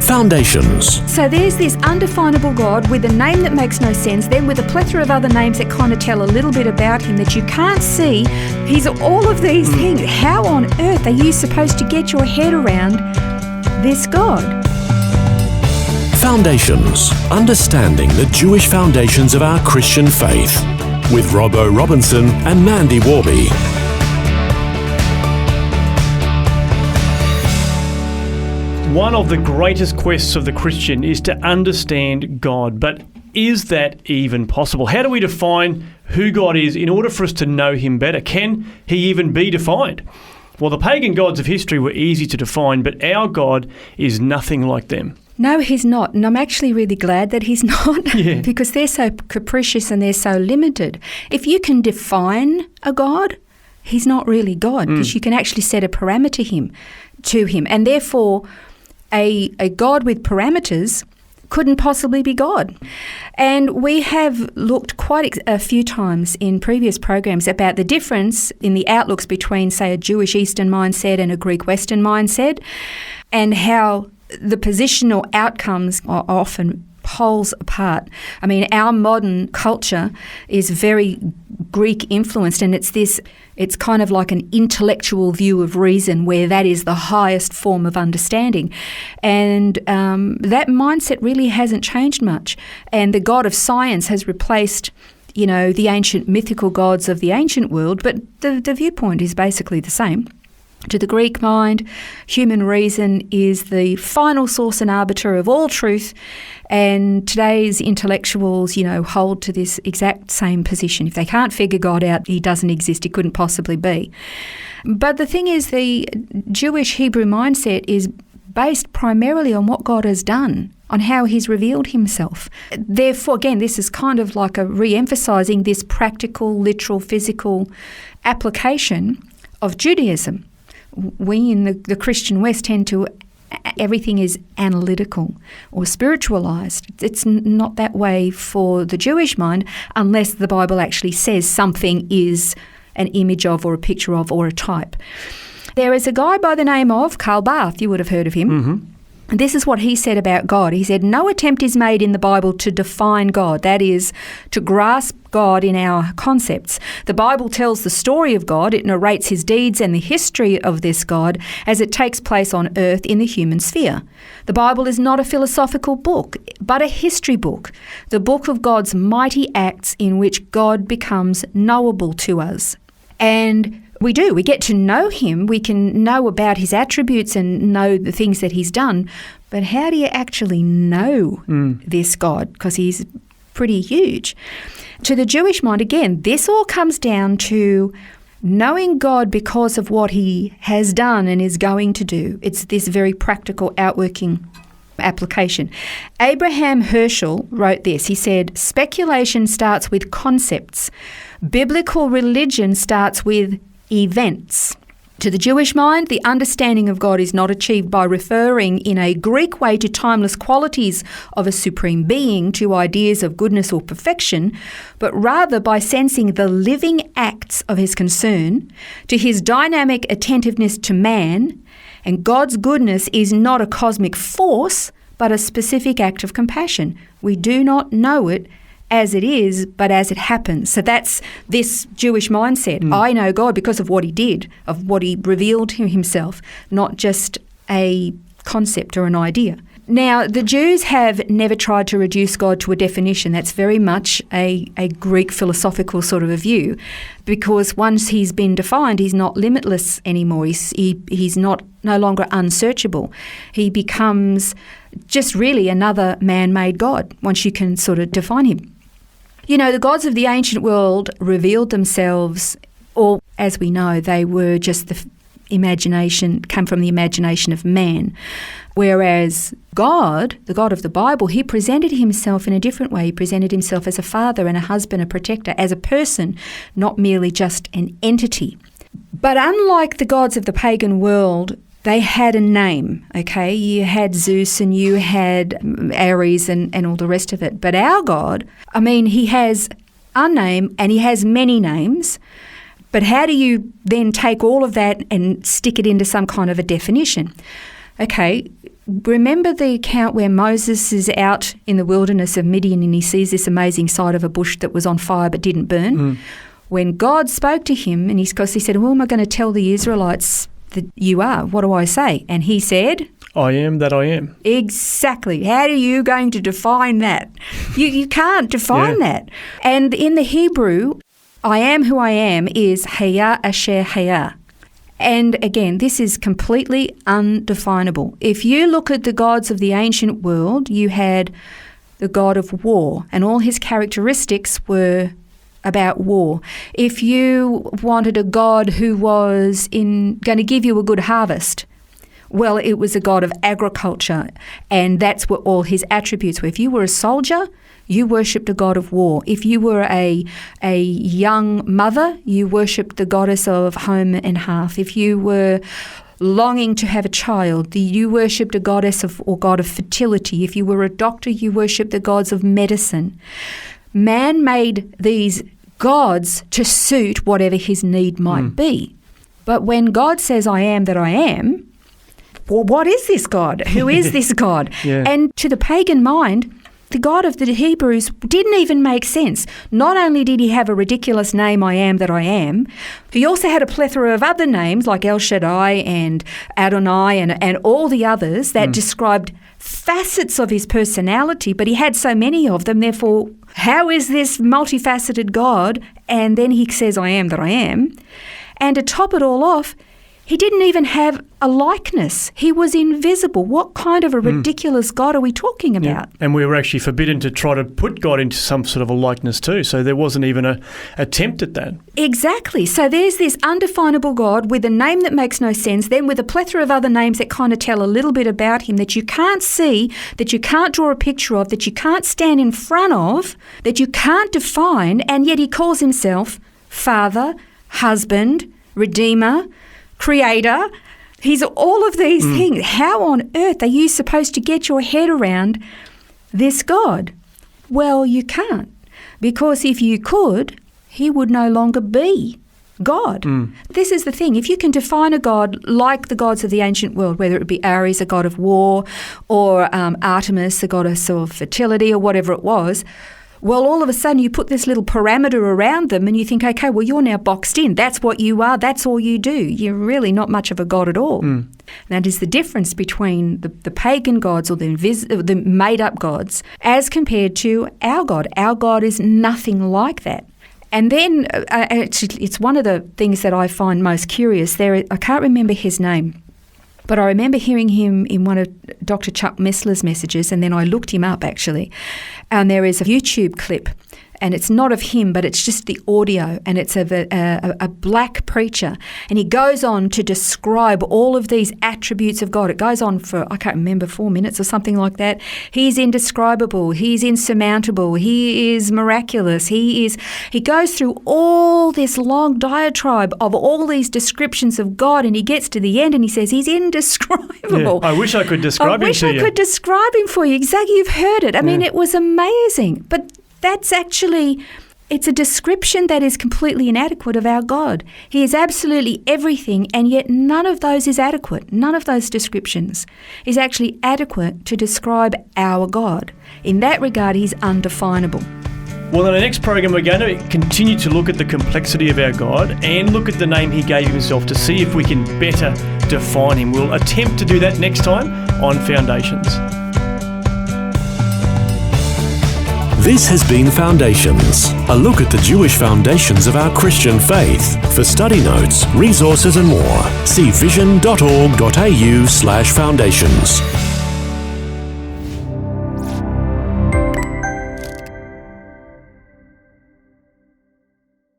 Foundations. So there's this undefinable God with a name that makes no sense, then with a plethora of other names that kind of tell a little bit about him that you can't see. He's all of these things. How on earth are you supposed to get your head around this God? Foundations. Understanding the Jewish foundations of our Christian faith. With Robbo Robinson and Mandy Warby. One of the greatest quests of the Christian is to understand God, but is that even possible? How do we define who God is in order for us to know him better? Can he even be defined? Well, the pagan gods of history were easy to define, but our God is nothing like them. No, he's not. And I'm actually really glad that he's not because they're so capricious and they're so limited. If you can define a God, he's not really God because you can actually set a parameter to him. And therefore, a God with parameters couldn't possibly be God. And we have looked quite a few times in previous programs about the difference in the outlooks between, say, a Jewish Eastern mindset and a Greek Western mindset, and how the positional outcomes are often poles apart. I mean, our modern culture is very Greek influenced, and it's kind of like an intellectual view of reason where that is the highest form of understanding. And that mindset really hasn't changed much. And the God of science has replaced, the ancient mythical gods of the ancient world, but the viewpoint is basically the same. To the Greek mind, human reason is the final source and arbiter of all truth, and today's intellectuals, hold to this exact same position. If they can't figure God out, he doesn't exist, he couldn't possibly be. But the thing is, the Jewish Hebrew mindset is based primarily on what God has done, on how he's revealed himself. Therefore, again, this is kind of like a re-emphasising this practical, literal, physical application of Judaism. We in the Christian West tend to, everything is analytical or spiritualized. It's not that way for the Jewish mind unless the Bible actually says something is an image of or a picture of or a type. There is a guy by the name of Karl Barth, you would have heard of him. Mm-hmm. And this is what he said about God. He said, no attempt is made in the Bible to define God, that is, to grasp God in our concepts. The Bible tells the story of God. It narrates his deeds and the history of this God as it takes place on earth in the human sphere. The Bible is not a philosophical book, but a history book, the book of God's mighty acts in which God becomes knowable to us. And we get to know him, we can know about his attributes and know the things that he's done, but how do you actually know this God? Because he's pretty huge. To the Jewish mind, again, this all comes down to knowing God because of what he has done and is going to do. It's this very practical outworking application. Abraham Herschel wrote this. He said, speculation starts with concepts. Biblical religion starts with events. To the Jewish mind, the understanding of God is not achieved by referring in a Greek way to timeless qualities of a supreme being, to ideas of goodness or perfection, but rather by sensing the living acts of his concern, to his dynamic attentiveness to man. And God's goodness is not a cosmic force, but a specific act of compassion. We do not know it as it is, but as it happens. So that's this Jewish mindset. I know God because of what he did, of what he revealed to himself, not just a concept or an idea. Now, the Jews have never tried to reduce God to a definition. That's very much a Greek philosophical sort of a view, because once he's been defined, he's not limitless anymore. He's no longer unsearchable. He becomes just really another man-made God once you can sort of define him. The gods of the ancient world revealed themselves, or as we know, they were just the imagination, come from the imagination of man. Whereas God, the God of the Bible, he presented himself in a different way. He presented himself as a father and a husband, a protector, as a person, not merely just an entity. But unlike the gods of the pagan world, they had a name, okay? You had Zeus and you had Ares and all the rest of it. But our God, he has a name and he has many names. But how do you then take all of that and stick it into some kind of a definition? Okay, remember the account where Moses is out in the wilderness of Midian and he sees this amazing sight of a bush that was on fire but didn't burn? When God spoke to him, and he said, who am I going to tell the Israelites that you are? What do I say? And he said, I am that I am. Exactly. How are you going to define that? You can't define that. And in the Hebrew, I am who I am is Haya Asher Haya. And again, this is completely undefinable. If you look at the gods of the ancient world, you had the god of war, and all his characteristics were about war. If you wanted a god who was going to give you a good harvest, well, it was a god of agriculture, and that's what all his attributes were. If you were a soldier, you worshipped a god of war. If you were a young mother, you worshipped the goddess of home and hearth. If you were longing to have a child, you worshipped a goddess or god of fertility. If you were a doctor, you worshipped the gods of medicine. Man made these gods to suit whatever his need might be. But when God says, I am that I am, well, what is this God? Who is this God? And to the pagan mind, the God of the Hebrews didn't even make sense. Not only did he have a ridiculous name, I am that I am, he also had a plethora of other names like El Shaddai and Adonai and all the others that described facets of his personality, but he had so many of them, therefore, how is this multifaceted God? And then he says, I am that I am. And to top it all off, he didn't even have a likeness. He was invisible. What kind of a ridiculous God are we talking about? And we were actually forbidden to try to put God into some sort of a likeness too. So there wasn't even an attempt at that. Exactly. So there's this undefinable God with a name that makes no sense, then with a plethora of other names that kind of tell a little bit about him that you can't see, that you can't draw a picture of, that you can't stand in front of, that you can't define, and yet he calls himself Father, Husband, Redeemer, Creator. He's all of these things. How on earth are you supposed to get your head around this God? Well, you can't, because if you could, he would no longer be God. This is the thing. If you can define a God like the gods of the ancient world, whether it be Ares, a god of war, or Artemis, a goddess of fertility, or whatever it was, well, all of a sudden you put this little parameter around them and you think, okay, well, you're now boxed in. That's what you are. That's all you do. You're really not much of a god at all. And that is the difference between the pagan gods or the made-up gods as compared to our God. Our God is nothing like that. And then it's one of the things that I find most curious. I can't remember his name, but I remember hearing him in one of Dr. Chuck Missler's messages, and then I looked him up actually. And there is a YouTube clip, and it's not of him, but it's just the audio, and it's of a black preacher. And he goes on to describe all of these attributes of God. It goes on for, I can't remember, 4 minutes or something like that. He's indescribable. He's insurmountable. He is miraculous. He goes through all this long diatribe of all these descriptions of God, and he gets to the end and he says he's indescribable. I wish I could describe him to you. I wish I could describe him for you. Exactly. You've heard it. I mean, it was amazing. But that's actually, it's a description that is completely inadequate of our God. He is absolutely everything, and yet none of those is adequate. None of those descriptions is actually adequate to describe our God. In that regard, he's undefinable. Well, in the next program, we're going to continue to look at the complexity of our God and look at the name he gave himself to see if we can better define him. We'll attempt to do that next time on Foundations. This has been Foundations, a look at the Jewish foundations of our Christian faith. For study notes, resources and more, see vision.org.au/foundations.